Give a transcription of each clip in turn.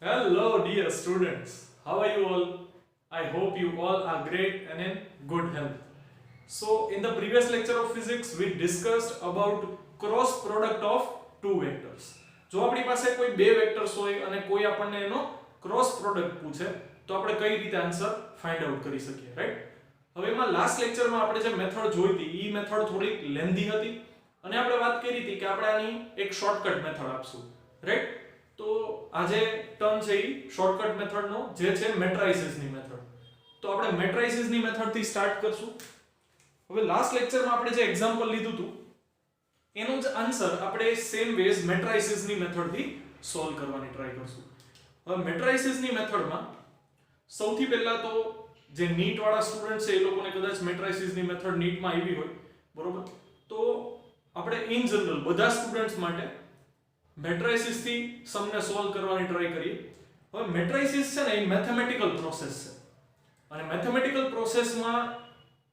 Hello, dear students. How are you all? I hope you all are great and in good health. So, in the previous lecture of physics, we discussed about cross product of two vectors. જો આપણી પાસે કોઈ બે vectors હોય અને કોઈ આપણને એનો ક્રોસ પ્રોડક્ટ પૂછે તો આપણે કઈ રીતે આન્સર ફાઇન્ડ આઉટ કરી શકીએ, રાઈટ? હવે એમાં લાસ્ટ લેક્ચરમાં આપણે જે મેથડ જોઈ હતી ઈ મેથડ થોડી લેન્ધી હતી અને આપણે વાત કરી હતી કે આપણે આની એક શોર્ટકટ મેથડ આપશું, રાઈટ? તો આજે ટર્ન છે ઈ શોર્ટકટ મેથડનો જે છે મેટ્રાઇસિસની મેથડ. તો આપણે મેટ્રાઇસિસની મેથડથી સ્ટાર્ટ કરશું. હવે લાસ્ટ લેક્ચરમાં આપણે જે એક્ઝામ્પલ લીધું હતું એનો જ આન્સર આપણે સેમ વેઝ મેટ્રાઇસિસની મેથડથી સોલ્વ કરવાની ટ્રાય કરશું. હવે મેટ્રાઇસિસની મેથડમાં સૌથી પહેલા તો જે નીટ વાળા સ્ટુડન્ટ છે એ લોકોને કદાચ મેટ્રાઇસિસની મેથડ નીટમાં આવી હોય, બરોબર? તો આપણે ઇન જનરલ બધા સ્ટુડન્ટ્સ માટે મેટ્રાઇસિસ થી સમને સોલ્વ કરવાની ટ્રાય કરીએ. હવે મેટ્રાઇસિસ છે ને એ મેથેમેટિકલ પ્રોસેસ છે અને મેથેમેટિકલ પ્રોસેસમાં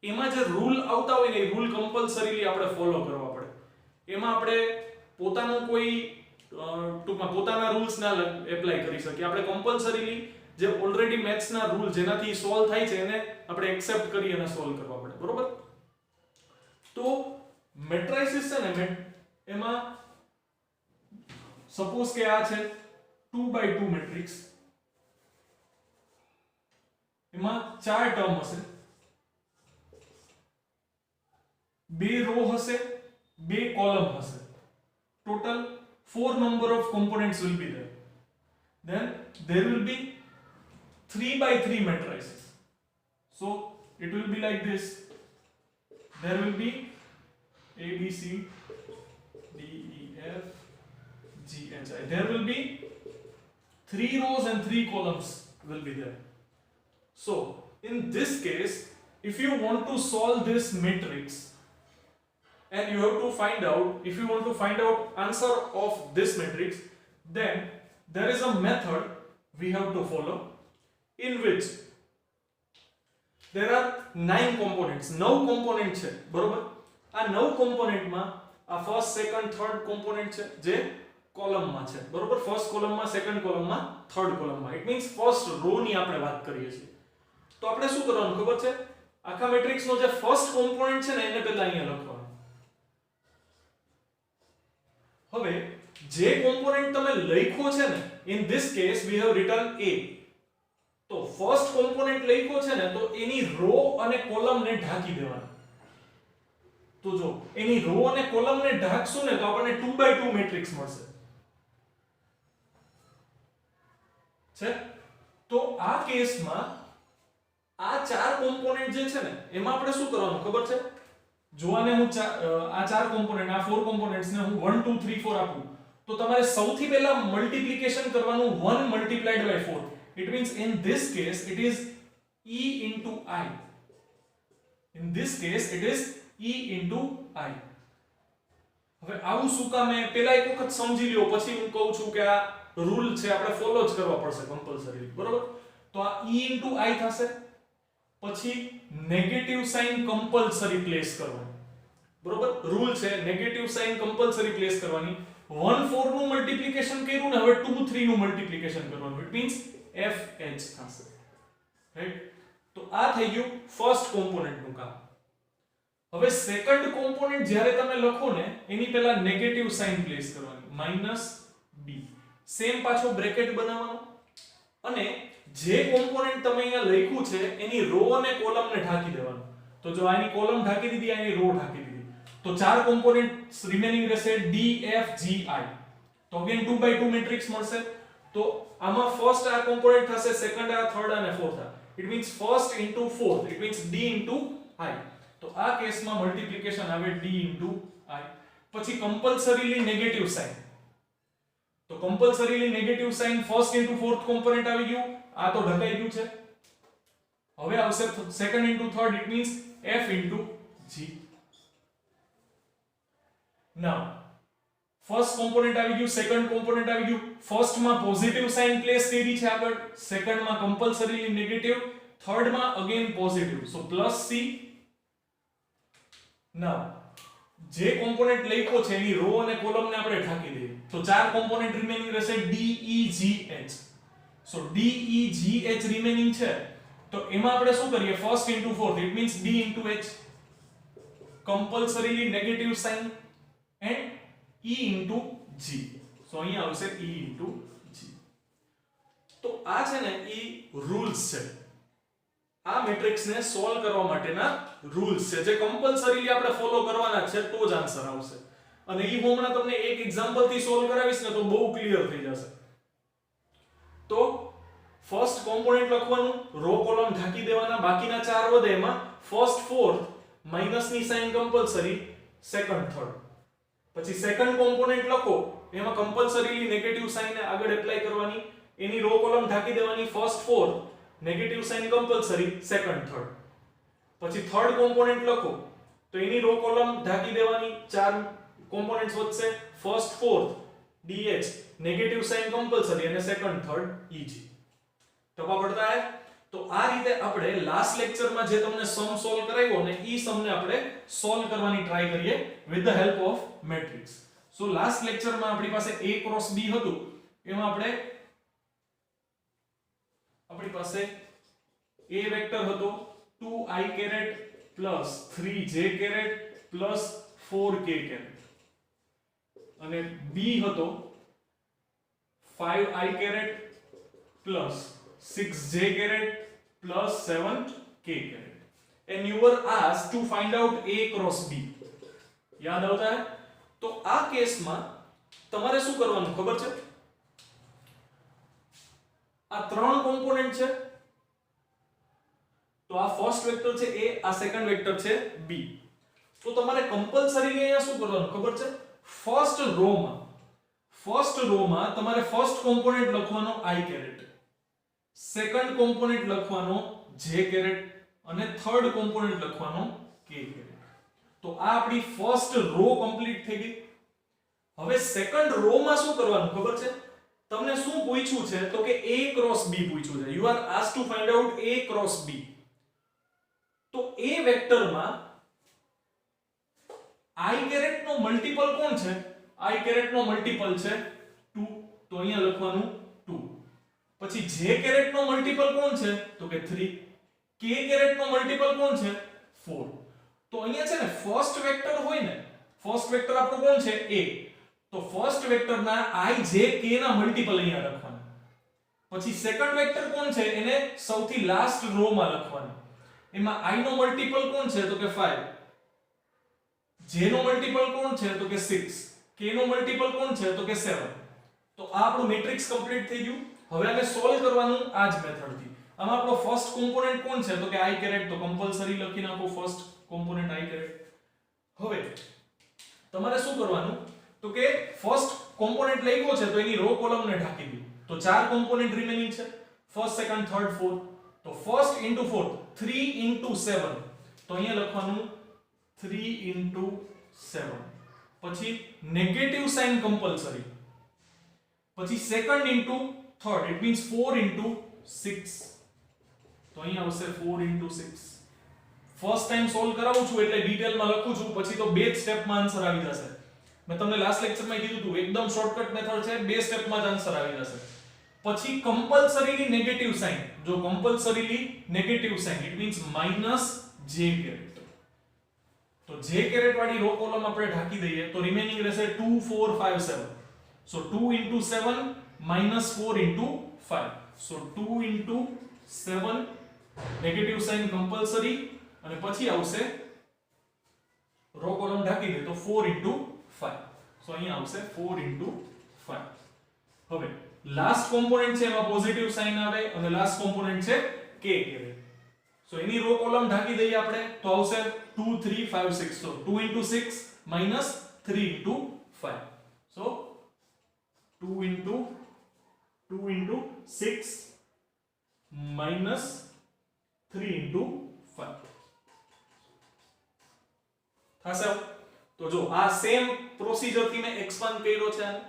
એમાં જે રૂલ આવતા હોય ને એ રૂલ કમ્પલસરીલી આપણે ફોલો કરવા પડે. એમાં આપણે પોતાનું કોઈ ટૂંકમાં પોતાના રૂલ્સ ના એપ્લાય કરી શકીએ. આપણે કમ્પલસરીલી જે ઓલરેડી મેથ્સ ના રૂલ જેનાથી સોલ્વ થાય છે એને આપણે એક્સેપ્ટ કરી અને સોલ્વ કરવા પડે, બરોબર? તો મેટ્રાઇસિસ છે ને એમાં સપોઝ કે આ છે 2x2 મેટ્રિક્સ, એમાં ચાર ટર્મ હશે, બે રો હશે, બે કોલમ હશે, total 4 number of components will be there. Then there will be 3x3 matrices. So it will be like this. There will be A B C D E F G H I. There will be 3 rows and 3 columns will be there. So in this case, if you want to solve this matrix and you have to find out, if you want to find out answer of this matrix, then there is a method we have to follow in which there are 9 components. 9 components છે, બરોબર? આ 9 component માં આ first second third component છે જે કોલમમાં છે, બરોબર? ફર્સ્ટ કોલમમાં, સેકન્ડ કોલમમાં, થર્ડ કોલમમાં. ઇટ મીન્સ ફર્સ્ટ રો ની આપણે વાત કરીએ છીએ. તો આપણે શું કરવાનું ખબર છે? આખા મેટ્રિક્સનો જે ફર્સ્ટ કોમ્પોનન્ટ છે ને એને પહેલા અહીંયા લખવાનું. હવે જે કોમ્પોનન્ટ તમે લખ્યો છે ને, in this case we have written A. તો ફર્સ્ટ કોમ્પોનન્ટ લખ્યો છે ને તો એની રો અને કોલમને ઢાંકી દેવાનું. તો જો એની રો અને કોલમને ઢાંકશું ને તો આપણને 2x2 મેટ્રિક્સ મળશે. છે તો આ કેસમાં આ ચાર કોમ્પોનન્ટ જે છે ને એમાં આપણે શું કરવાનું ખબર છે? જો આને હું આ ચાર કોમ્પોનન્ટ, આ 4 કોમ્પોનન્ટ્સ ને હું 1 2 3 4 આપું તો તમારે સૌથી પહેલા મલ્ટીપ્લિકેશન કરવાનું 1 multiplied by 4. It means in this case it is E into I. In this case it is E into I. હવે આવું શું કામ? પહેલા એક વખત સમજી લ્યો પછી હું કહું છું કે આ રૂલ છે આપણે ફોલો જ કરવા પડશે કમ્પલસરી, બરોબર? તો આ E into I થશે. પછી નેગેટિવ સાઇન કમ્પલસરી પ્લેસ કરવાની, બરોબર? રૂલ છે નેગેટિવ સાઇન કમ્પલસરી પ્લેસ કરવાની. 1 4 નું મલ્ટીપ્લિકેશન કર્યું ને હવે 2 3 નું મલ્ટીપ્લિકેશન કરવાનું. ઇટ મીન્સ FH થશે, રાઈટ? તો આ થઈ ગયું ફર્સ્ટ કોમ્પોનન્ટ નું કામ. હવે સેકન્ડ કોમ્પોનન્ટ જ્યારે તમે લખો ને એની પહેલા નેગેટિવ સાઇન પ્લેસ કરવાની, -b. સેમ પાછો બ્રેકેટ બનાવવાનો અને જે કોમ્પોનન્ટ તમે અહીંયા લખ્યું છે એની રો અને કોલમને ઢાંકી દેવાનું. તો જો આની કોલમ ઢાંકી દીધી, આની રો ઢાંકી દીધી, તો ચાર કોમ્પોનન્ટ રિમેનિંગ રહેશે D F G I. તો અગેન 2x2 મેટ્રિક્સ મળશે. તો આમાં ફર્સ્ટ આ કોમ્પોનન્ટ થશે, સેકન્ડ આ, થર્ડ અને ફોર્થ આ. It means first into fourth, it means D into I. તો આ કેસમાં મલ્ટીપ્લિકેશન આવે D ઇન્ટુ I. પછી કમ્પલસરીલી નેગેટિવ સાઇન, તો compulsorily negative sign first into fourth component આવી ગયું, આ તો ઢકાઈ ગયું છે. હવે આવશે second into third, it means F into G. Now first component આવી ગયું, સેકન્ડ કોમ્પોનન્ટ આવી ગયું. ફર્સ્ટ માં પોઝિટિવ સાઇન પ્લેસ કરી છે આગળ, સેકન્ડ માં કમ્પલસરીલી નેગેટિવ, થર્ડ માં અગેન પોઝિટિવ, સો +C. નાઉ જે કોમ્પોનન્ટ લખ્યો છે એની રો અને કોલમને આપણે ઢાંકી દઈએ તો ચાર કોમ્પોનન્ટ રિમેનિંગ રહેશે D E G H. So d e g h remaining છે, તો એમાં આપણે શું કરીએ, first into fourth, it means d into h, compulsorily negative sign, and e into g. So અહીંયા આવશે e ઇન્ટુ g. તો આ છે ને એ રૂલ્સ છે, આ મેટ્રિક્સને સોલ્વ કરવા માટેના રૂલ્સ છે, જે કમ્પલ્સરીલી આપણે ફોલો કરવાના છે, તો જ આન્સર આવશે. અને ઈ હું હમણાં તમને એક એક્ઝામ્પલ થી સોલ્વ કરાવીશ ને તો બહુ ક્લિયર થઈ જશે. તો ફર્સ્ટ કોમ્પોનેન્ટ લખવાનું, રો કોલમ ઢાંકી દેવાના, બાકીના ચાર વધે એમાં ફર્સ્ટ ફોર્થ માઈનસ ની સાઇન કમ્પલ્સરી, સેકન્ડ થર્ડ. પછી સેકન્ડ કોમ્પોનેન્ટ લખો, એમાં કમ્પલ્સરીલી નેગેટિવ સાઇન આગળ એપ્લાય કરવાની, એની રો કોલમ ઢાંકી દેવાની, first fourth negative sign compulsory, second third. પછી થર્ડ કોમ્પોનેન્ટ લખો તો એની રો કોલમ ઢાંકી દેવાની, ચાર કોમ્પોનેન્ટ્સ વધશે, first fourth dh negative sign compulsory અને સેકન્ડ થર્ડ eg. ટપા પડતા હે? તો આ રીતે આપણે લાસ્ટ લેક્ચરમાં જે તમને સમ સોલ્વ કરાવ્યો ને ઈ સમને આપણે સોલ્વ કરવાની ટ્રાય કરીએ with the help of matrix. So last લેક્ચરમાં આપણી પાસે a ક્રોસ b હતું, એમાં આપણી પાસે a વેક્ટર હતો 2i caret plus 3j caret plus 4k caret, અને b હતો 5i caret plus 6j caret plus 7k caret, and you were asked to find out a cross b. યાદ આવતા હે? તો આ કેસમાં તમારે શું કરવાનું ખબર છે? આ ત્રણ કોમ્પોનેન્ટ છે, તો આ ફર્સ્ટ વેક્ટર છે a, આ સેકન્ડ વેક્ટર છે b. તો તમારે કમ્પલ્સરીલી અહીંયા શું કરવાનું ખબર છે? ફર્સ્ટ રોમાં તમારે ફર્સ્ટ કોમ્પોનેન્ટ લખવાનો i કેરેટ, સેકન્ડ કોમ્પોનેન્ટ લખવાનો j કેરેટ અને થર્ડ કોમ્પોનેન્ટ લખવાનો k કેરેટ. તો આ આપણી ફર્સ્ટ રો કમ્પ્લીટ થઈ ગઈ. હવે સેકન્ડ રો માં શું કરવાનું ખબર છે? તમને શું પૂછ્યું છે? તો કે a ક્રોસ b પૂછ્યું છે. You are asked to find out a cross b. તો a વેક્ટરમાં i કેરેટ નો મલ્ટીપલ કોણ છે? i કેરેટ નો મલ્ટીપલ છે 2, તો અહીંયા લખવાનું 2. પછી j કેરેટ નો મલ્ટીપલ કોણ છે? તો કે 3. k કેરેટ નો મલ્ટીપલ કોણ છે? 4. તો અહીંયા છે ને ફર્સ્ટ વેક્ટર હોય ને, ફર્સ્ટ વેક્ટર આપણો કોણ છે? a. તો ફર્સ્ટ વેક્ટરના i j k ના મલ્ટીપલ અહીંયા લખવાના. પછી સેકન્ડ વેક્ટર કોણ છે? એને સૌથી લાસ્ટ રો માં લખવાનું. એમાં i નો મલ્ટીપલ કોણ છે? તો કે 5. j નો મલ્ટીપલ કોણ છે? તો કે 6. k નો મલ્ટીપલ કોણ છે? તો કે 7. તો આ આપણું મેટ્રિક્સ કમ્પ્લીટ થઈ ગયું. હવે આને સોલ્વ કરવાનું આ જ મેથડથી. આમાં આપણો ફર્સ્ટ કોમ્પોનેન્ટ કોણ છે? તો કે i કેરેટ, તો કમ્પલ્સરી લખી નાખો ફર્સ્ટ કોમ્પોનેન્ટ i કેરેટ. હવે તમારે શું કરવાનું? તો કે ફર્સ્ટ કોમ્પોનેન્ટ લખ્યો છે તો એની રો કોલમને ઢાંકી દો. તો ચાર કોમ્પોનેન્ટ રિમેનિંગ છે, ફર્સ્ટ, સેકન્ડ, થર્ડ, ફોર્થ. તો ફર્સ્ટ ઇન્ટુ ફોર્થ 3 ઇન્ટુ 7, તો અહીંયા લખવાનું 3 ઇન્ટુ 7. પછી નેગેટિવ સાઇન કમ્પલ્સરી. પછી second into third, it means 4 into 6, તો અહીંયા આવશે 4 ઇન્ટુ 6. ફર્સ્ટ ટાઈમ સોલ્વ કરાવું છું એટલે ડિટેલમાં લખું છું, પછી તો બે જ સ્ટેપમાં આન્સર આવી જશે. મેં તમને લાસ્ટ લેક્ચરમાં કીધું હતું એકદમ શોર્ટકટ મેથડ છે, બે સ્ટેપમાં જ આન્સર આવી જશે. પછી કમ્પલ્સરીલી નેગેટિવ સાઇન, જો compulsorily negative sign it means -j caret. તો j કેરેટ વાળી રો કોલમ આપણે ઢાંકી દઈએ તો રિમેનિંગ રહેશે 2 4 5 7. સો 2 into 7 minus 4 into 5. So 2 into 7 negative sign compulsory, અને પછી આવશે રો કોલમ ઢાંકી દે તો 4 into 5. સો અહીંયા આવશે 4 into 5. હવે લાસ્ટ કોમ્પોનેન્ટ છે એમાં પોઝિટિવ સાઇન આવે અને લાસ્ટ કોમ્પોનેન્ટ છે k કેરેટ. સો એની રો કોલમ ઢાંકી દઈએ આપણે તો આવશે 2 3 5 6. So 2 into 6 minus 3 into 5. So 2 into 6 minus 3 into 5 થશે. તો જો આ સેમ પ્રોસીજર થી મેં એક્સપાન્ડ કર્યો છે આને.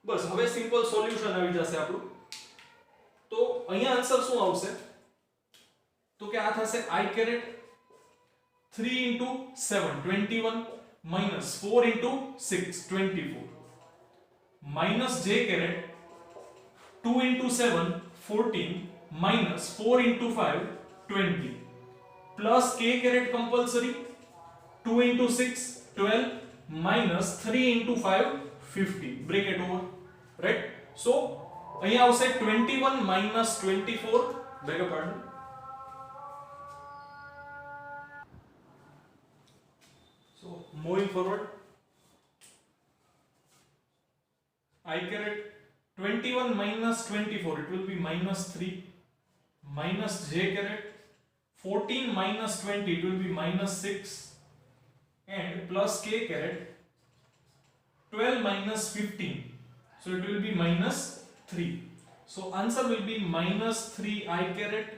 બસ હવે સિમ્પલ સોલ્યુશન આવી જશે આપણું. તો અહીંયા આન્સર શું આવશે? તો કે આ થશે i caret 3 into 7 21 minus 4 into 6 24 minus j caret 2 into 7 14 minus 4 into 5 20 plus k caret compulsory 2 into 6 12 minus 3 into 5 50 bracket over, right? So અહીંયા આવશે 21 minus 24 beg your pardon. So moving forward, I caret 21 minus 24, it will be minus 3 minus j caret 14 minus 20, it will be minus 6 and plus k caret 12 minus 15, so it will be minus 3. So answer will be minus 3 I caret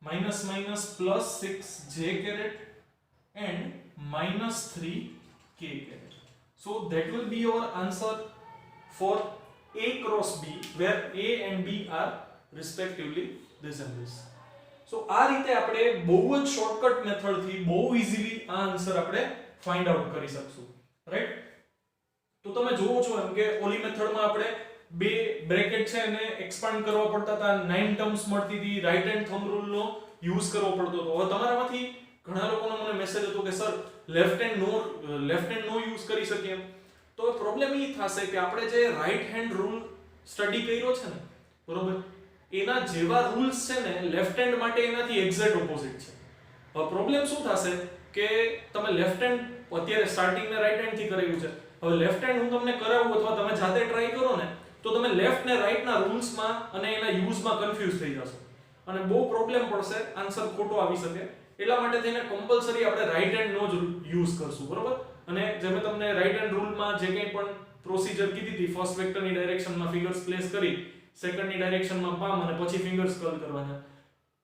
minus minus plus 6 j caret and minus 3 k caret. So that will be your answer for A cross B, where A and B are respectively the symbols. So આ રીતે આપણે બહુ જ shortcut method થી બહુ easily આ answer આપણે find out કરી શકશું, રાઈટ? તો તમે જોવો છો એમ કે ઓલી મેથડમાં આપણે બે બ્રેકેટ છે એને એક્સપાન્ડ કરવા પડતા હતા, 9 ટર્મ્સ મળતી હતી, રાઈટ હેન્ડ થંબ રૂલ નો યુઝ કરવો પડતો હતો. હવે તમારામાંથી ઘણા લોકોનો મને મેસેજ હતો કે સર લેફ્ટ હેન્ડ નો યુઝ કરી શકીએ એમ. તો પ્રોબ્લેમ એ થશે કે આપણે જે રાઈટ હેન્ડ રૂલ સ્ટડી કર્યો છે ને, બરોબર, એના જેવા રૂલ્સ છે ને લેફ્ટ હેન્ડ માટે એનાથી એક્ઝેક્ટ ઓપોઝિટ છે. હવે પ્રોબ્લેમ શું થશે કે તમે લેફ્ટ હેન્ડ અત્યારે સ્ટાર્ટિંગ ને રાઈટ હેન્ડ થી કરાવ્યું છે, હવે લેફ્ટ હેન્ડ હું તમને કરાવું અથવા તમે જાતે ટ્રાય કરો ને તો તમે લેફ્ટ ને રાઈટ ના રૂલ્સ માં અને એના યુઝ માં કન્ફ્યુઝ થઈ જશો અને બહુ પ્રોબ્લેમ પડશે, આન્સર ખોટો આવી શકે. એટલા માટે થઈને કમ્પલસરી આપણે રાઈટ હેન્ડ નો જ યુઝ કરશું, બરોબર? અને જે મેં તમને રાઈટ હેન્ડ રૂલમાં જે કંઈ પણ પ્રોસિજર કીધી હતી, ફર્સ્ટ વેક્ટરની ડાયરેક્શનમાં ફિગર્સ પ્લેસ કરી, સેકન્ડની ડાયરેક્શનમાં પામ અને પછી ફિંગર્સ કર્લ કરવાના.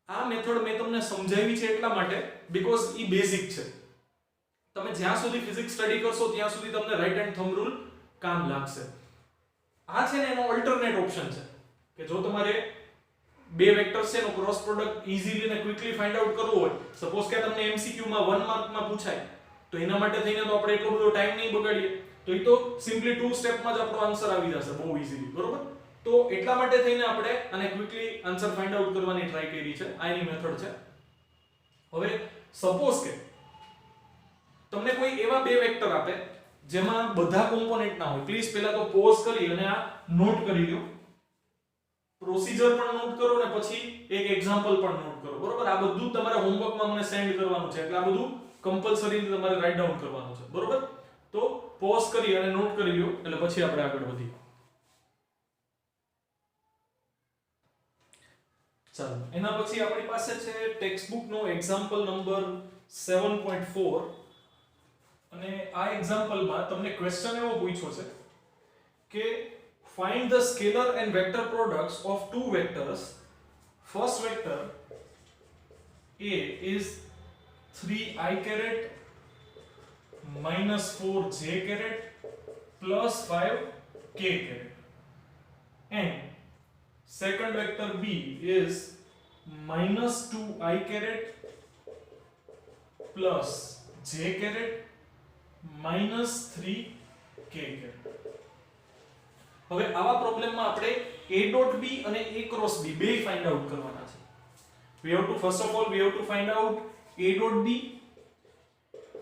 આ મેથડ મેં તમને સમજાવી છે એટલા માટે બીકોઝ ઈ બેઝિક છે. તમે જ્યાં સુધી ફિઝિક્સ સ્ટડી કરશો ત્યાં સુધી તમને રાઈટ હેન્ડ થંબ રૂલ કામ લાગશે. આ છે ને એનો ઓલ્ટરનેટ ઓપ્શન છે કે જો તમારે બે વેક્ટર્સ છે એનો ક્રોસ પ્રોડક્ટ ઈઝીલી અને ક્વિકલી ફાઇન્ડ આઉટ કરવો હોય, સપોઝ કે તમને MCQ માં 1 માર્કમાં પૂછાય, તો એના માટે થઈને તો આપણે એટલો બધો ટાઈમ નહીં બગાડીએ, તો એ તો સિમ્પલી 2 સ્ટેપમાં જ આપણો આન્સર આવી જશે બહુ ઈઝીલી, બરોબર? તો એટલા માટે થઈને આપણે આને ક્વિકલી આન્સર ફાઇન્ડ આઉટ કરવાની ટ્રાય કરી છે. આ એની મેથડ છે. હવે સપોઝ કે તમને કોઈ એવા બે વેક્ટર આપે જેમાં બધા કોમ્પોનેન્ટ ના હોય, પ્લીઝ પહેલા તો પોઝ કરી અને આ નોટ કરી લો, પ્રોસિજર પણ નોટ કરો ને પછી એક એક્ઝામ્પલ પણ નોટ કરો, બરોબર? આ બધું તમારે હોમવર્કમાં મને સેન્ડ કરવાનું છે, એટલે આ બધું કમ્પલસરી તમારે રાઇટ ડાઉન કરવાનું છે, બરોબર? તો પોઝ કરી અને નોટ કરી લો એટલે પછી આપણે આગળ વધીએ. ચાલો, એના પછી આપણી પાસે છે ટેક્સ્ટબુક નો એક્ઝામ્પલ નંબર 7.4 અને આ એક્ઝામ્પલમાં તમને ક્વેશ્ચન એવો પૂછ્યો છે કે find the scalar and vector products of two vectors. First vector A is 3i caret minus 4j caret plus 5k caret, and second vector B is minus 2i caret plus j caret minus 3k caret. હવે આવા પ્રોબ્લેમમાં આપણે a dot b અને a cross b બે find out કરવાના છે. We have to first of all we have to find out a dot b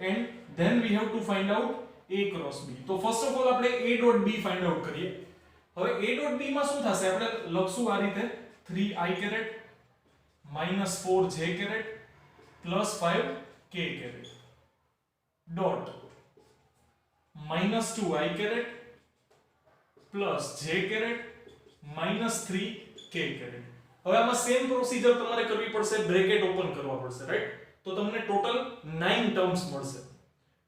and then we have to find out a cross b. તો first of all આપણે a dot b find out કરીએ. હવે a dot b માં શું થશે, આપણે લખશું આ રીતે 3i caret minus 4j caret plus 5k caret dot minus 2i caret plus j caret minus 3k caret. હવે આમાં સેમ પ્રોસિજર તમારે કરવી પડશે, બ્રેકેટ ઓપન કરવા પડશે, રાઈટ? તો તમને ટોટલ 9 ટર્મ્સ મળશે.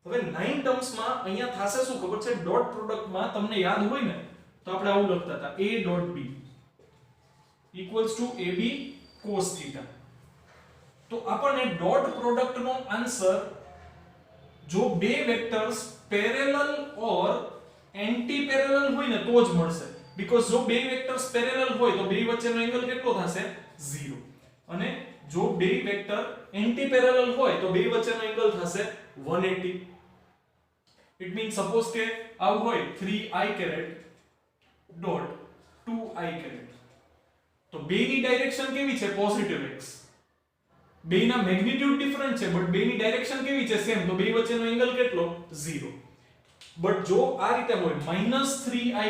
હવે 9 ટર્મ્સમાં અહીંયા થાશે શું ખબર છે, ડોટ પ્રોડક્ટમાં તમને યાદ હોય ને તો આપણે આવું લખતા હતા a dot b equals to ab cos theta. તો આપણને ડોટ પ્રોડક્ટનો આન્સર જો બે વેક્ટર્સ પેરેલલ ઓર એન્ટી પેરેલલ હોય ને તો જ મળશે, બીકોઝ જો બે વેક્ટર્સ પેરેલલ હોય તો બે વચ્ચેનો એંગલ કેટલો થશે 0, અને જો બે વેક્ટર એન્ટી પેરેલલ હોય તો બે વચ્ચેનો એંગલ થશે 180. ઇટ મીન્સ સપોઝ કે આવું હોય 3i caret dot 2i caret, તો બેની ડાયરેક્શન કેવી છે? Positive x. બેના મેગ્નીટ્યુડ ડિફરન્ટ છે બટ બેની ડાયરેક્શન કેવી છે? સેમ. તો બે વચ્ચેનો એંગલ કેટલો? 0. બટ જો આ રીતે હોય -3i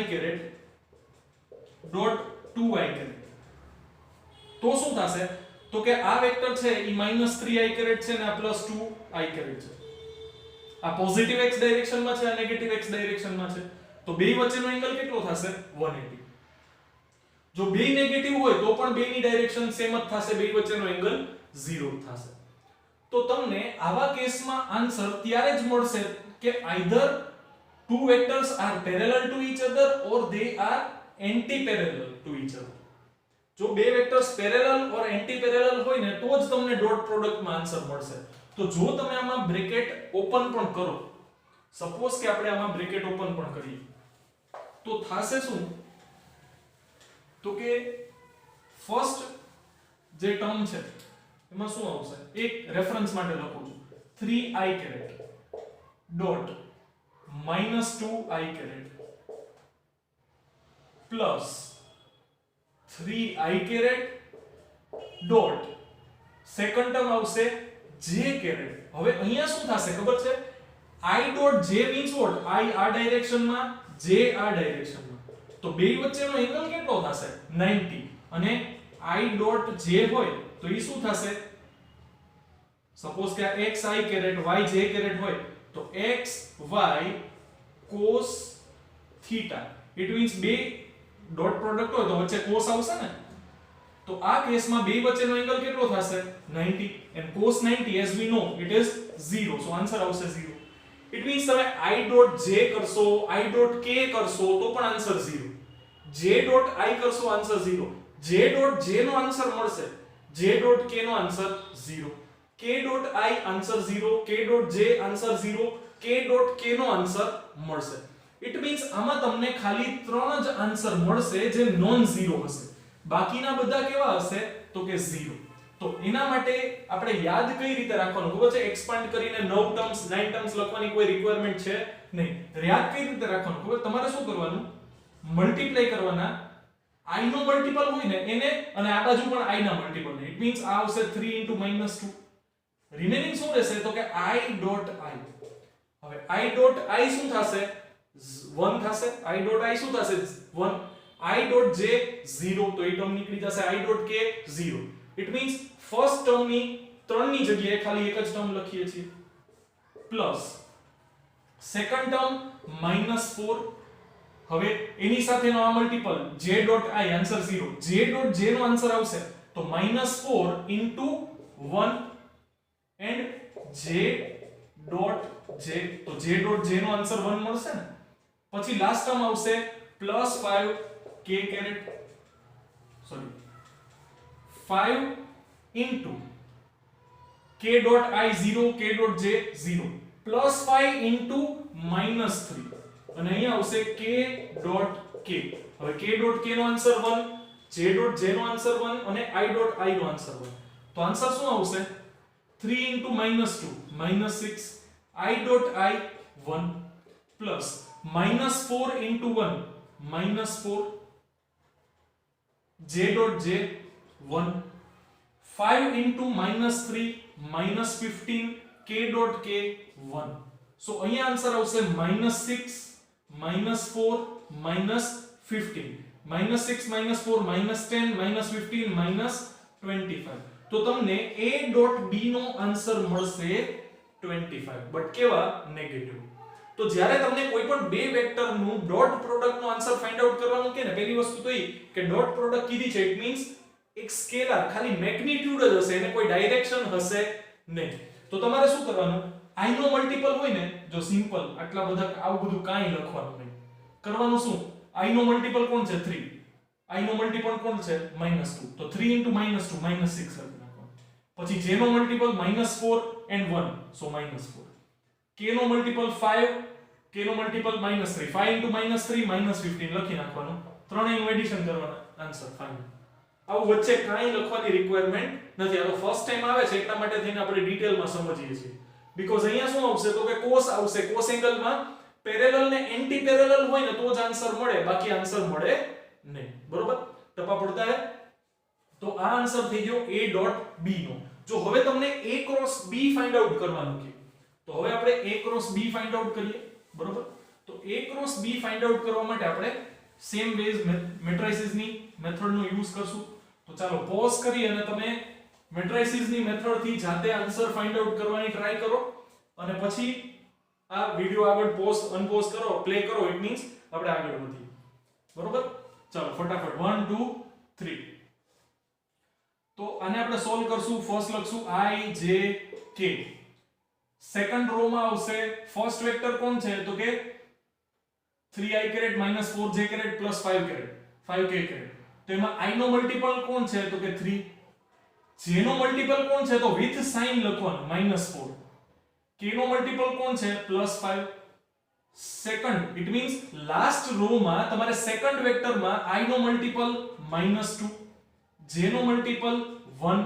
ડોટ 2i તો શું થશે? તો કે આ વેક્ટર છે એ -3i છે ને આ +2i છે. આ પોઝિટિવ x ડાયરેક્શનમાં છે આ નેગેટિવ x ડાયરેક્શનમાં છે. તો બે વચ્ચેનો એંગલ કેટલો થશે? 180. જો બે નેગેટિવ હોય તો પણ બેની ડાયરેક્શન સેમ જ થશે, બે વચ્ચેનો એંગલ 0 થશે. તો તમને આવા કેસમાં આન્સર ત્યારે જ મળશે કે either two vectors are parallel to each other or they are anti-parallel to each other. જો બે વેક્ટર્સ પેરેલલ ઓર એન્ટી પેરેલલ હોય ને તો જ તમને ડોટ પ્રોડક્ટમાં આન્સર મળશે. તો જો તમે આમાં બ્રેકેટ ઓપન પણ કરો, સપોઝ કે આપણે આમાં બ્રેકેટ ઓપન પણ કરીએ તો થાશે શું? તો કે ફર્સ્ટ જે ટર્મ છે એમાં શું આવશે? એક રેફરન્સ માટે લખું છું 3i dot -2i plus 3i dot second term આવશે j. હવે અહીંયા શું થશે ખબર છે? i dot j means what? i આ ડાયરેક્શનમાં, j આ ડાયરેક્શનમાં. તો બે વચ્ચેનો એંગલ કેટલો થશે? 90. અને i ડોટ j હોય તો એ શું થશે? સપોઝ કે આ xi y j હોય તો x y cos theta. It means બે ડોટ પ્રોડક્ટ હોય તો વચ્ચે cos આવશે ને. તો આ કેસમાં બે વચ્ચેનો એંગલ કેટલો થશે? 90. and cos 90 as we know it is 0. so answer આવશે 0. ઇટ મીન્સ તમે i ડોટ j કરશો, i ડોટ k કરશો તો પણ આન્સર 0. j ડોટ i કરશો આન્સર 0. j ડોટ j નો આન્સર મળશે, j ડોટ k નો answer 0. k dot i answer 0, k dot j answer 0, k dot k નો આન્સર મળશે. ઇટ મીન્સ આમાં તમને ખાલી 3 જ આન્સર મળશે જે નોન ઝીરો હશે. બાકીના બધા કેવા હશે? તો કે 0. તો એના માટે આપણે યાદ કઈ રીતે રાખવાનું ખબર છે? એક્સપાન્ડ કરીને 9 ટર્મ્સ લખવાની કોઈ રિક્વાયરમેન્ટ છે નહીં. યાદ કઈ રીતે રાખવાનું ખબર? તમારે શું કરવાનું? મલ્ટીપ્લાય કરવાના. i નો મલ્ટીપલ હોય ને એને, અને આ બાજુ પણ i ના મલ્ટીપલ ને. ઇટ મીન્સ આ આવશે 3 * -2. રિમેનિંગ શું રહેશે? તો કે i ડોટ i. હવે i ડોટ i શું થશે? 1 થશે. i ડોટ i શું થશે? 1. i ડોટ j 0 તો એ ટર્મ નીકળી જશે. i dot k 0. It means first ટર્મની 3 ની જગ્યાએ ખાલી એક જ ટર્મ લખીએ છીએ પ્લસ સેકન્ડ ટર્મ -4. હવે એની સાથેનો આ multiple j dot i answer 0. j dot j નો આન્સર આવશે તો -4 * 1 and j ડોટ j. તો j ડોટ j નો આન્સર 1 મળશે ને. પછી લાસ્ટ ટર્મ આવશે +5 k sorry 5 into k dot i 0, k dot j 0 +5 into -3 અને અહીંયા આવશે k dot k. હવે k dot k નો આન્સર 1, j dot j નો આન્સર 1 અને i dot i નો આન્સર 1. તો આન્સર શું આવશે? 3 into -2 -6, i dot i 1 plus -4 into 1 -4, j dot j 1, 5 into -3 -15, k dot k 1. so અહીંયા આન્સર આવશે -6 -4 -15, -6 -4 -10 -15 -25. તો તમને a dot b નો આન્સર મળશે 25, બટ કેવા? નેગેટિવ. તો જ્યારે તમને કોઈ પણ બે વેક્ટરનું ડોટ પ્રોડક્ટનો આન્સર ફાઇન્ડ આઉટ કરવાનું કે ને, પહેલી વસ્તુ તો એ કે ડોટ પ્રોડક્ટ કીધી છે ઇટ મીન્સ એક સ્કેલર ખાલી મેગ્નીટ્યુડ જ હશે, એને કોઈ ડાયરેક્શન હશે નહીં. તો તમારે શું કરવાનું? i નો મલ્ટીપલ હોય ને, જો સિમ્પલ આટલા બધા આવું બધું કાંઈ લખવાનું નહીં. કરવાનું શું? i નો મલ્ટીપલ કોણ છે? 3. i નો મલ્ટીપલ કોણ છે? -2. તો 3 * -2 -6 લખી નાખવાનું. પછી j નો મલ્ટીપલ -4 and 1 so -4. k નો મલ્ટીપલ 5, k નો મલ્ટીપલ -3, 5 * -3 -15 લખી નાખવાનું. ત્રણેયનું એડિશન કરવાના, આન્સર ફાઇનલ. આવું વચ્ચે કાંઈ લખવાની રિક્વાયરમેન્ટ નથી. આ તો ફર્સ્ટ ટાઈમ આવે છે એટલા માટે થઈને આપણે ડિટેલમાં સમજીએ છીએ. બીકોઝ અહીંયા શું આવશે? તો કે cos આવશે. cos એંગલમાં પેરેલલ ને એન્ટી પેરેલલ હોય ને તો જ આન્સર મળે, બાકી આન્સર મળે નહીં. બરોબર? ટપા પડતા હે? આન્સર થઈ ગયો a ડોટ b નો. જો હવે તમને a cross b find out કરવાનું છે તો હવે આપણે a cross b find out કરીએ, બરોબર? તો a cross b find out કરવા માટે આપણે સેમ બેઝ મેટ્રિસિસ ની મેથડ નો યુઝ કરશું. તો ચાલો પોઝ કરી અને તમે મેટ્રિસિસ ની મેથડ થી જાતે આન્સર ફાઇન્ડ આઉટ કરવાની ટ્રાય કરો અને પછી આ વિડિયો આગળ પોઝ અનપોઝ કરો, પ્લે કરો, ઇટ મીન્સ આપણે આગળ વધીએ, બરોબર? ચાલો ફટાફટ 1 2 3. તો આને આપણે સોલ્વ કરશું. ફર્સ્ટ લખશું i j k. Second row માં આવશે ફર્સ્ટ વેક્ટર કોણ છે તો કે 3i caret 4j caret 5k caret. તો એમાં i નો મલ્ટીપલ કોણ છે તો કે 3. j નો મલ્ટીપલ કોણ છે તો વિથ સાઇન લખવાનું -4. k નો મલ્ટીપલ કોણ છે +5. Second it means last row માં તમારે સેકન્ડ વેક્ટર માં i નો મલ્ટીપલ -2, j નો મલ્ટીપલ 1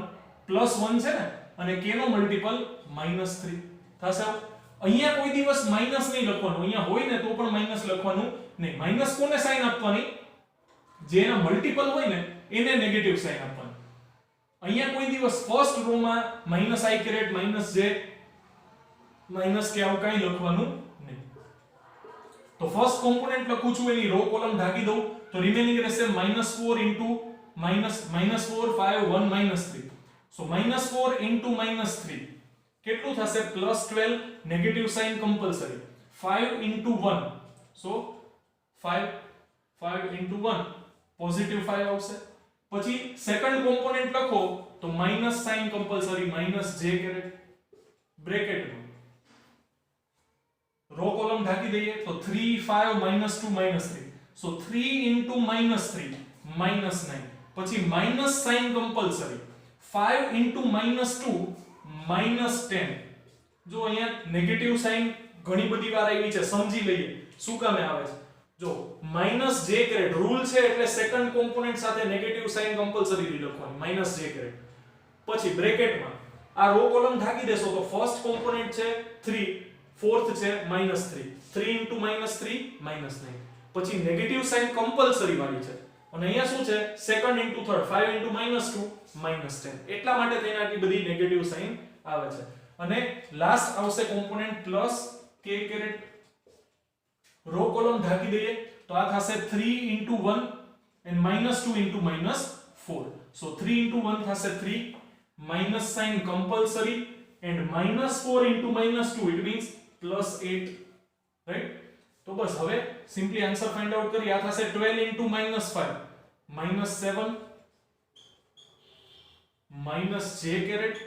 +1 છે ને, અને k નો મલ્ટીપલ -3 થશે. અહીંયા કોઈ દિવસ માઈનસ નહીં લખવાનું, અહીંયા હોય ને તો પણ માઈનસ લખવાનું નહીં. માઈનસ કોને સાઇન આપવાની? જે એના મલ્ટીપલ હોય ને એને નેગેટિવ સાઇન આપવાની. અહીંયા કોઈ દિવસ ફર્સ્ટ રો માં -i કેરેટ -j -k આવું કંઈ લખવાનું નહીં. તો ફર્સ્ટ કોમ્પોનેન્ટ લખું છું, એની રો કોલમ ઢાંકી દઉં તો રિમેનિંગ રહેશે -4 ઇન્ટુ -4 5 1 -3. સો -4 ઇન્ટુ -3 કેટલું થશે +12. Negative sign compulsory. 5 into 1 so 5 into 1 positive 5 આવશે. પછી સેકન્ડ કોમ્પોનેન્ટ લખો તો minus sign compulsory -j caret બ્રેકેટમાં. રો કોલમ ઢાંકી દઈએ તો 3 5 -2 -3. So 3 into -3 -9. પછી માઈનસ સાઇન કમ્પલસરી 5 ઇન્ટુ -2 -10. જો અહીંયા નેગેટિવ સાઇન ઘણી બધી વાર આવી છે, સમજી લઈએ શું કામે આવે છે. જો -j કેરેટ રૂલ છે એટલે સેકન્ડ કોમ્પોનેન્ટ સાથે નેગેટિવ સાઇન કમ્પલસરી લખવાની -j કેરેટ. પછી બ્રેકેટમાં આ રો કોલમ ઢાંકી દેશો તો ફર્સ્ટ કોમ્પોનેન્ટ છે 3, ફોર્થ છે -3. 3 ઇન્ટુ -3 -9. પછી નેગેટિવ સાઇન કમ્પલસરી વાળી છે અને અહીંયા શું છે સેકન્ડ ઇન્ટુ થર્ડ 5 ઇન્ટુ -2 -10. એટલા માટે થઈને આટલી બધી નેગેટિવ સાઇન આવે છે. અને લાસ્ટ આવશે component +k caret. Row column ઢાંકી દઈએ તો આ થશે 3 into 1 and -2 into -4. So 3 into 1 થશે 3, minus sign compulsory and -4 into -2 it means +8, right? તો બસ હવે સિમ્પલી આન્સર ફાઇન્ડ આઉટ કરી. આ થશે 12 into -5 -7 -j caret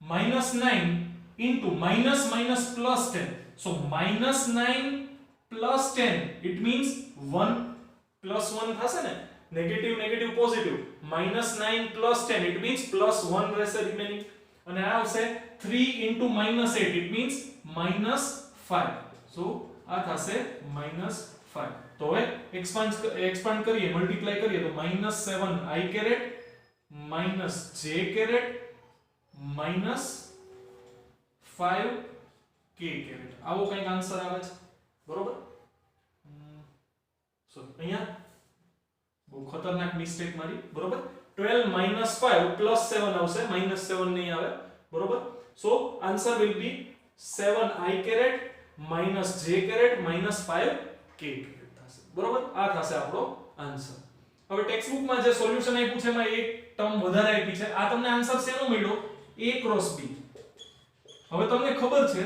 -9 into -10. So -9 + 10 it means 1 +1 થશે ને, negative negative positive. -9 + 10 it means +1 રહેશે રિમેનિંગ. અને આ આવશે 3 ઇન્ટુ -8 it means -5. સો આ થશે -5. તો હવે એક્સપાન્ડ કરીએ, મલ્ટીપ્લાય કરીએ તો -7i caret -j caret -5k caret. આવો કંઈક આન્સર આવે છે, બરોબર? સો અહીંયા બહુ ખતરનાક મિસ્ટેક મારી, બરોબર? 12 -5 +7 આવશે, -7 નહીં આવે, બરોબર? So answer will be 7i caret -j caret -5k caret થશે, બરોબર? આ થશે આપણો આન્સર. હવે ટેક્સ્ટ બુકમાં જે સોલ્યુશન આપ્યું છે એમાં એક ટર્મ વધારે આપી છે. આ તમને આન્સર શેનો મળ્યો? a cross b. હવે તમને ખબર છે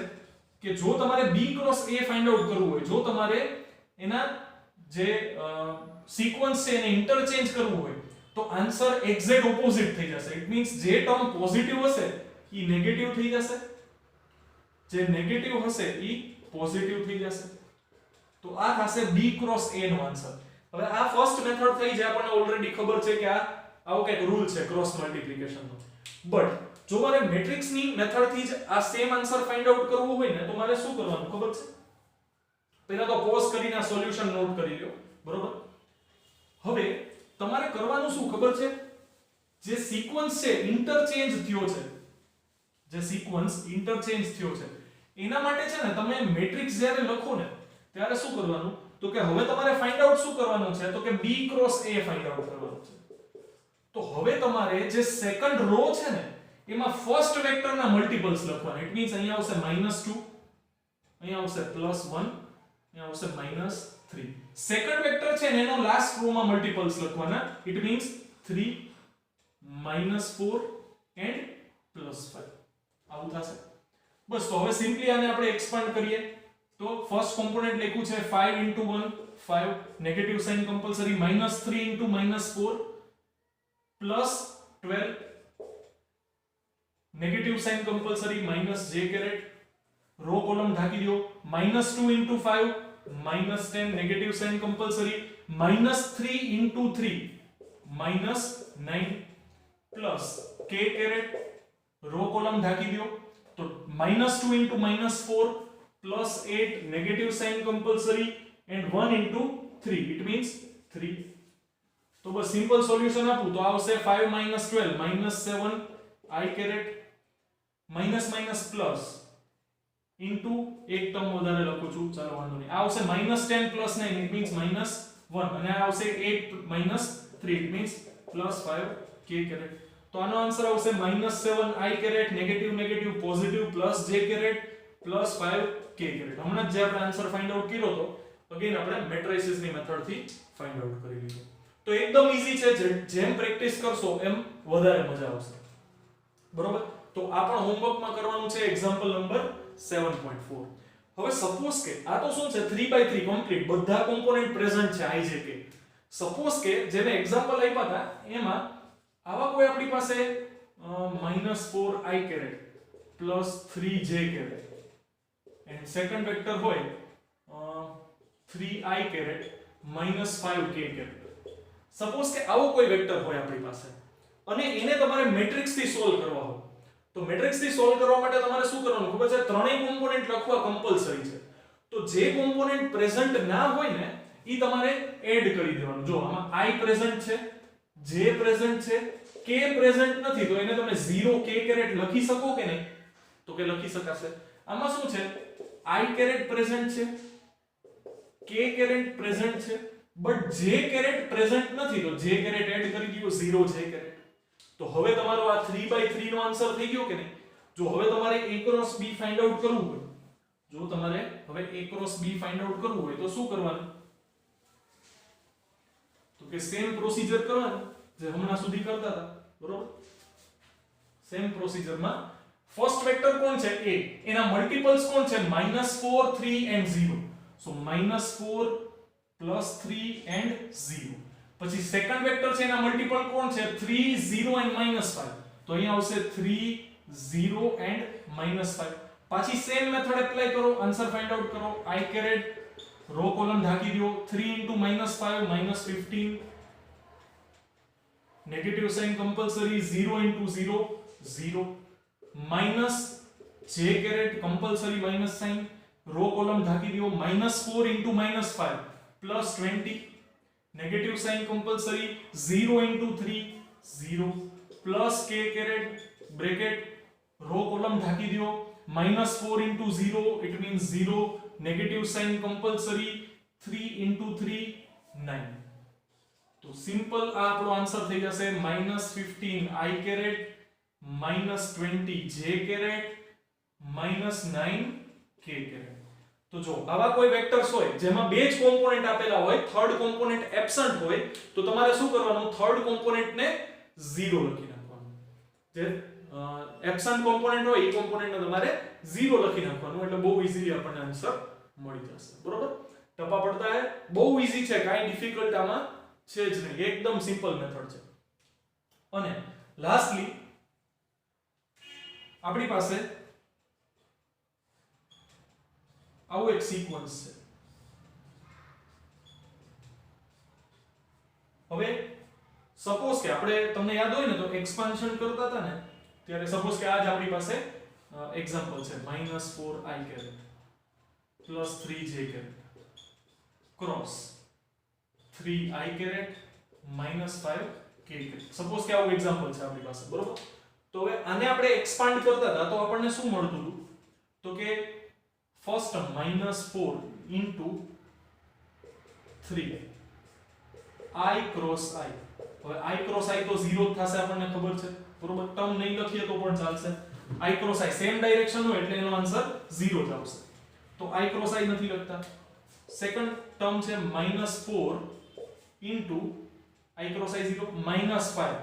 કે જો તમારે b cross a find out કરવું હોય, જો તમારે એના જે સિક્વન્સ છે એને ઇન્ટરચેન્જ કરવું હોય તો આન્સર એક્ઝેક્ટ ઓપોઝિટ થઈ જશે. ઇટ મીન્સ જે ટર્મ પોઝિટિવ હશે ઈ નેગેટિવ થઈ જશે, જે નેગેટિવ હશે ઈ પોઝિટિવ થઈ જશે. તો આ થશે b ક્રોસ a નો આન્સર. હવે આ ફર્સ્ટ મેથડ થઈ છે, આપણને ઓલરેડી ખબર છે કે આવો કંઈક રૂલ છે ક્રોસ મલ્ટીપ્લિકેશનનો. બટ જો મારે મેટ્રિક્સની મેથડથી જ આ સેમ આન્સર ફાઇન્ડ આઉટ કરવું હોય ને તો મારે શું કરવાનું ખબર છે? પહેલા તો પોઝ કરીને આ સોલ્યુશન નોટ કરી લો, બરોબર? હવે તમારે કરવાનું શું ખબર છે? જે સિક્વન્સ છે ઇન્ટરચેન્જ થયો છે, જે સિક્વન્સ ઇન્ટરચેન્જ થયો છે એના માટે છે ને તમે મેટ્રિક્સ જ્યારે લખો ને ત્યારે શું કરવાનું? તો કે હવે તમારે ફાઇન્ડ આઉટ શું કરવાનું છે? તો કે b cross a find out કરવાનું છે. તો હવે તમારે જે સેકન્ડ રો છે ને એમાં ફર્સ્ટ વેક્ટરના મલ્ટીપલ્સ લખવાના. ઇટ મીન્સ અહીંયા આવશે -2, અહીંયા આવશે +1, અહીંયા આવશે -3. સેકન્ડ વેક્ટર છે ને એનો લાસ્ટ રો માં મલ્ટીપલ્સ લખવાના. It means 3, -4 and +5. આવું થશે. બસ તો હવે સિમ્પલી આને આપણે એક્સપાન્ડ કરીએ તો ફર્સ્ટ કોમ્પોનેન્ટ લખ્યું છે 5 * 1 5, negative sign compulsory, -3 * -4 +12, negative sign compulsory -j caret, row column ઢાંકી દો, -2 * 5 -10, negative sign compulsory, -3 * 3 -9 plus k caret, row column ઢાંકી દો તો -2 * -4 +8, negative sign compulsory and 1 * 3, it means 3. તો બસ સિમ્પલ સોલ્યુશન આપું તો આવશે 5 - 12 -7 I કેરેટ પ્લસ ઇન્ટુ એક ટર્મ વધારે લખું છું, ચાલો વાંધો નહીં, આ આવશે -10 + 9, it means -1, અને આ આવશે 8 - 3, it means +5 k કેરેટ. તો આનો આન્સર આવશે -7 I caret, negative positive +j caret +5 k caret. હમણાં જ જે આપણે આન્સર ફાઇન્ડ આઉટ કર્યો તો અગેન આપણે મેટ્રિસિસ ની મેથડ થી ફાઇન્ડ આઉટ કરી લીધું. તો એકદમ ઈઝી છે, જેમ પ્રેક્ટિસ કરશો એમ વધારે મજા આવશે. બરોબર? તો આ પણ હોમવર્કમાં કરવાનું છે, એક્ઝામ્પલ નંબર 7.4. હવે સપોઝ કે આ તો શું છે 3/3 કમ્પ્લીટ, બધા કોમ્પોનેન્ટ પ્રેઝન્ટ છે I J K. સપોઝ કે જે મેં એક્ઝામ્પલ આપ્યા હતા એમાં આવા કોઈ આપણી પાસે -4 I caret +3j caret and second vector હોય 3I caret -5k caret. Suppose કે આવો કોઈ વેક્ટર હોય આપણી પાસે અને એને તમારે મેટ્રિક્સ થી સોલ્વ કરવા હોય તો મેટ્રિક્સ થી સોલ્વ કરવા માટે તમારે શું કરવાનું ખબર છે? ત્રણેય કોમ્પોનેન્ટ લખવા કમ્પલસરી છે. તો જે કોમ્પોનેન્ટ પ્રેઝન્ટ ના હોય ને ઈ તમારે એડ કરી દેવાનું. જો આમાં I પ્રેઝન્ટ છે, J પ્રેઝન્ટ છે, K પ્રેઝન્ટ નથી તો એને તમે 0k કેરેટ લખી શકો કે નહીં? તો કે લખી શકાશે. આમાં શું છે I કેરેટ પ્રેઝન્ટ છે, k કેરેટ પ્રેઝન્ટ છે, બટ j કેરેટ પ્રેઝન્ટ નથી તો j કેરેટ એડ કરી દો 0j કેરેટ. તો હવે તમારો આ 3/3 નો આન્સર થઈ ગયો કે નહીં? જો હવે તમારે a cross b find out કરવું હોય, જો તમારે હવે a cross b find out કરવું હોય તો શું કરવાનું? તો કે સેમ પ્રોસીજર કરવાનું જે હમણાં સુધી કરતા હતા. બરોબર? સેમ પ્રોસીજરમાં ફર્સ્ટ વેક્ટર કોણ છે a, એના મલ્ટીપલ્સ કોણ છે -4 3 and 0. So -4 +3 and 0. પછી સેકન્ડ વેક્ટર છે એના મલ્ટીપલ કોણ છે 3 0 and -5. તો અહીંયા આવશે 3 0 and -5. પાછી સેમ મેથડ એપ્લાય કરો, આન્સર ફાઇન્ડ આઉટ કરો. I કેરેટ રો કોલમ ઢાંકી દો 3 * -5 -15, negative sign compulsory 0 * 0 0, j caret compulsory minus sign, row column ઢાંકી દો -4 * -5 +20, negative sign compulsory 0 * 3 0, k caret bracket row column ઢાંકી દો -4 * 0, it means 0, negative sign compulsory 3 * 3 9. તો simple આ આપણો આન્સર થઈ જશે -15 I caret -20 j caret -9 k caret. તો જો આવા કોઈ વેક્ટર્સ હોય જેમાં બે જ કોમ્પોનેન્ટ આપેલા હોય, થર્ડ કોમ્પોનેન્ટ એબ્સન્ટ હોય તો તમારે શું કરવાનું? થર્ડ કોમ્પોનેન્ટને 0 લખી નાખવાનું. જે એબ્સન્ટ કોમ્પોનેન્ટ હોય એ કોમ્પોનેન્ટને તમારે 0 લખી નાખવાનું એટલે બહુ ઈઝીલી આપણને આન્સર મળી જશે. બરોબર? ટપા પડતા હે, બહુ ઈઝી છે, કાઈ ડિફિકલ્ટ આમાં છે જ નહીં, એકદમ સિમ્પલ મેથડ છે. અને લાસ્ટલી આપણી પાસે આવું એક સિક્વન્સ છે. હવે સપોઝ કે આપણે તમને યાદ હોય ને તો એક્સપાન્શન કરતા હતા ને ત્યારે સપોઝ કે આજ આપણી પાસે એક્ઝામ્પલ છે -4I caret +3j caret cross 3I caret -5k caret. Suppose કે આવું એક્ઝામ્પલ છે આપણી પાસે. બરોબર? તો હવે આને આપણે એક્સપાન્ડ કરતા હતા તો આપણને શું મળતું હતું? તો કે ફર્સ્ટ -4 * 3 I cross I હવે i ક્રોસ i તો 0 જ થશે આપણને ખબર છે બરોબર ટર્મ નહીં લખીએ તો પણ ચાલશે i cross i same direction હોય એટલે એનો આન્સર 0 જ આવશે તો i ક્રોસ i નથી લખતા સેકન્ડ ટર્મ છે -4 into i cross i 0 -5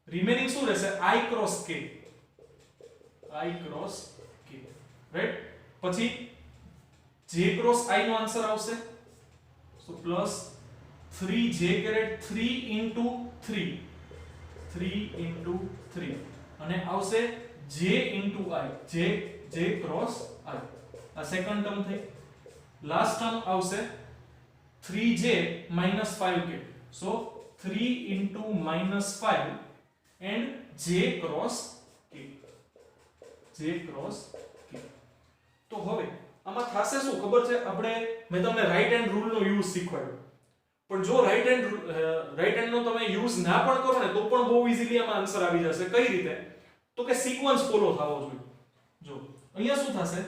remaining શું રહેશે i ક્રોસ k રાઈટ પછી j ક્રોસ i નો આન્સર આવશે so plus 3j caret 3 into 3 અને આવશે j into i j cross i આ સેકન્ડ ટર્મ થઈ લાસ્ટ ટર્મ આવશે 3j - 5k so 3 into -5 and j cross k તો હવે આમાં થશે શું ખબર છે આપણે મેં તમને રાઈટ હેન્ડ રૂલ નો યુઝ શીખવાડ્યો પણ જો રાઈટ હેન્ડ નો તમે યુઝ ના પણ કરો ને તો પણ બહુ ઈઝીલી આમાં આન્સર આવી જશે કઈ રીતે તો કે સિક્વન્સ ફોલો થવો જોઈએ જો અહીંયા શું થશે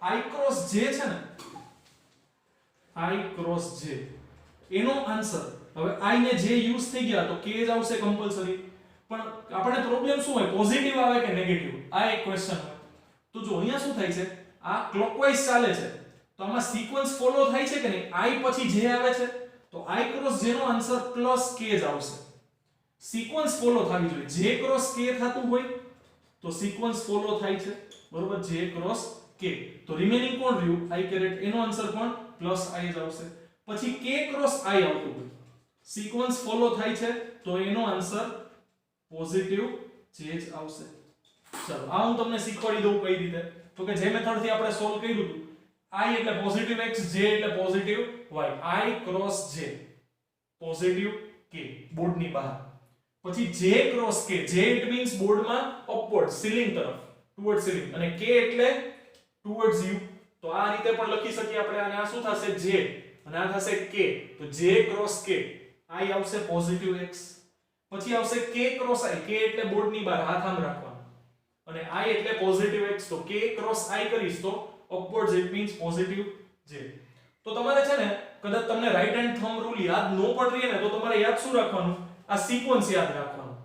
i ક્રોસ j છે ને i ક્રોસ j એનો આન્સર હવે i ને j યુઝ થઈ ગયા તો k જ આવશે કમ્પલસરી પણ આપણે પ્રોબ્લેમ શું હોય પોઝિટિવ આવે કે નેગેટિવ આ એક ક્વેશ્ચન હોય તો જો અહીંયા શું થાય છે આ ક્લોકવાઇઝ ચાલે છે તો આમાં સિક્વન્સ ફોલો થાય છે કે નહીં i પછી j આવે છે તો i ક્રોસ j નો આન્સર પ્લસ k જ આવશે સિક્વન્સ ફોલો થવી જોઈએ j ક્રોસ k થતું હોય તો સિક્વન્સ ફોલો થાય છે બરોબર j ક્રોસ k તો રિમેનિંગ કોણ રહ્યું i કેરેટ એનો આન્સર પણ પ્લસ i જ આવશે પછી k ક્રોસ i આવતું હોય સિક્વન્સ ફોલો થાય છે તો એનો આન્સર પોઝિટિવ j જ આવશે ચલો આ હું તમને શીખવાડી દઉં કઈ રીતે તો કે જે મેથડ થી આપણે સોલ્વ કર્યું હતું i એટલે પોઝિટિવ x j એટલે positive y i cross j positive k board ની બહાર પછી j cross k j it means board માં અપવર્ડ સીલિંગ તરફ ટુવર્ડ સીલિંગ અને k એટલે ટુવર્ડ્સ u તો આ રીતે પણ લખી શકીએ આપણે અને આ શું થશે j અને આ થશે k તો j ક્રોસ k i આવશે પોઝિટિવ x પછી આવશે k ક્રોસ i k એટલે બોર્ડ ની બહાર હાથ આમ રાખવાનો અને i એટલે પોઝિટિવ x તો k ક્રોસ i કરીશ તો અપવર્ડ્સ ઇટ મીન્સ પોઝિટિવ j તો તમારે છે ને કદાચ તમને રાઈટ હેન્ડ થંબ રૂલ યાદ ન પણ રહે ને તો તમારે યાદ શું રાખવાનું આ સિક્વન્સ યાદ રાખવાનું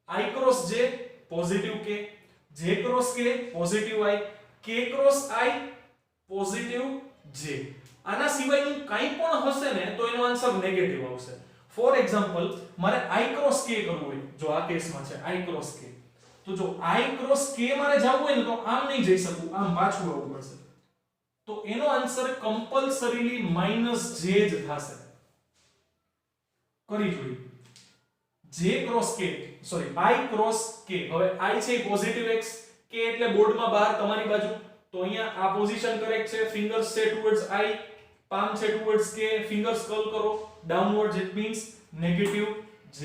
i cross j positive k j cross k positive i k cross i positive j આના સિવાયનું કંઈ પણ હશે ને તો એનો આન્સર નેગેટિવ આવશે ફોર એક્ઝામ્પલ મારે i ક્રોસ k કરવું હોય જો આ કેસમાં છે i ક્રોસ k તો જો i ક્રોસ k મારે જવું હોય ને તો આમ નહીં જઈ શકું આમ પાછું આવવું પડશે તો એનો આન્સર કમ્પલસરીલી -j જ થશે કરી જોઈએ j cross k sorry i cross k હવે i છે પોઝિટિવ x k એટલે બોર્ડમાં બહાર તમારી બાજુ તો અહીંયા આ પોઝિશન કરેક્ટ છે ફિંગર્સ છે ટુવર્ડ્સ i palm છે ટુવર્ડ્સ k ફિંગર્સ કર્લ કરો ડાઉનવર્ડ્સ ઇટ મીન્સ નેગેટિવ j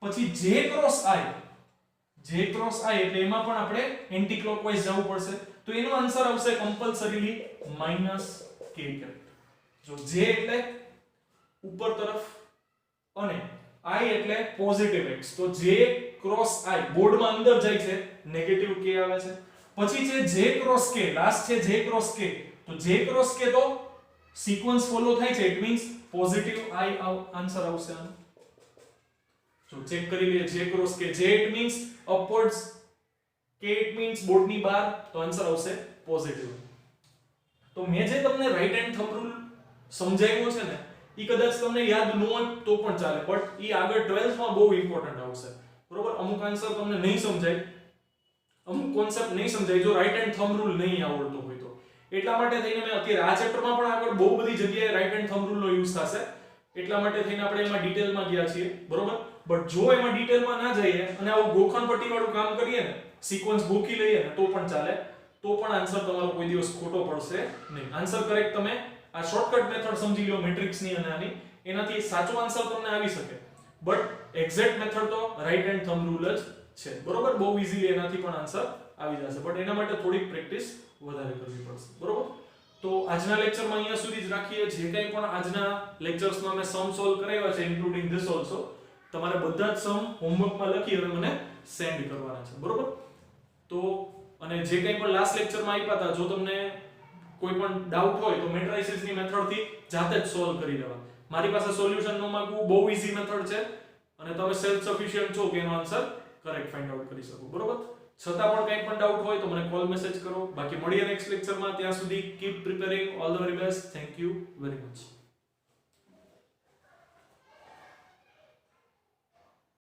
પછી j ક્રોસ i એટલે એમાં પણ આપણે એન્ટી ક્લોકવાઇઝ જવું પડશે તો એનો આન્સર આવશે કમ્પલસરીલી -k જો j એટલે ઉપર તરફ અને i એટલે પોઝિટિવ x તો j ક્રોસ i બોર્ડમાં અંદર જાય છે નેગેટિવ k આવે છે પછી છે j ક્રોસ k લાસ્ટ છે j ક્રોસ k તો j ક્રોસ k તો સિક્વન્સ ફોલો થાય છે it means positive i answer આવશે આનો જો ચેક કરી લઈએ j cross k j it means upwards k it means board ની બહાર તો આન્સર આવશે પોઝિટિવ તો મેં જે તમને રાઈટ હેન્ડ થંબ રૂલ સમજાવ્યો છે ને ઈ કદાચ તમને યાદ ન હોય તો પણ ચાલે બટ ઈ આગળ 12th માં બહુ ઇમ્પોર્ટન્ટ આવશે બરોબર અમુક આન્સર તમને નહીં સમજાય અમુક કોન્સેપ્ટ નહીં સમજાય જો રાઈટ હેન્ડ થંબ રૂલ નહીં આવડતો હોય તો એટલા માટે થઈને મેં અત્યારે આ ચેપ્ટરમાં પણ આગળ બહુ બધી જગ્યાએ રાઈટ હેન્ડ થંબ રૂલનો યુઝ થશે એટલા માટે થઈને આપણે એમાં ડિટેલમાં ગયા છીએ બરોબર બટ જો એમાં ડિટેલમાં ના જઈએ અને આવું ગોખણપટ્ટી વાળું કામ કરીએ ને સિક્વન્સ ગોખી લઈએ ને તો પણ ચાલે તો પણ આન્સર તમારો કોઈ દિવસ ખોટો પડશે નહીં આન્સર કરેક્ટ તમે આ શોર્ટકટ મેથડ સમજી લો મેટ્રિક્સ ની અને આની એનાથી સાચો આન્સર તમને આવી શકે બટ એક્ઝેક્ટ મેથડ તો રાઈટ હેન્ડ થંબ રૂલ જ છે બરોબર બહુ ઈઝીલી એનાથી પણ આન્સર આવી જશે બટ એના માટે થોડીક પ્રેક્ટિસ વધારે કરવી પડશે બરોબર તો આજના લેક્ચરમાં અહીંયા સુધી જ રાખીએ જે કંઈ પણ આજના લેક્ચર્સમાં મેં સમ સોલ્વ કરાવ્યા છે ઇન્ક્લુડિંગ ધીસ ઓલસો તમારે બધા જ સમ હોમવર્કમાં લખી અને મને સેન્ડ કરવાના છે બરોબર તો અને જે કંઈ પણ લાસ્ટ લેક્ચરમાં આપ્યા હતા જો તમને કોઈ પણ ડાઉટ હોય તો મેટ્રાઇસિસની મેથડથી જાતે જ સોલ્વ કરી લેવા મારી પાસે સોલ્યુશન નો માંગવું બહુ ઈઝી મેથડ છે અને તમે સેલ્ફ સફિશિયન્ટ છો કે એનો આન્સર કરેક્ટ ફાઇન્ડ આઉટ કરી શકો, બરોબર? છતાં પણ કંઈ પણ ડાઉટ હોય તો મને કોલ મેસેજ કરો. બાકી મળીએ નેક્સ્ટ લેક્ચરમાં. ત્યાં સુધી keep preparing. All the very best. Thank you very much.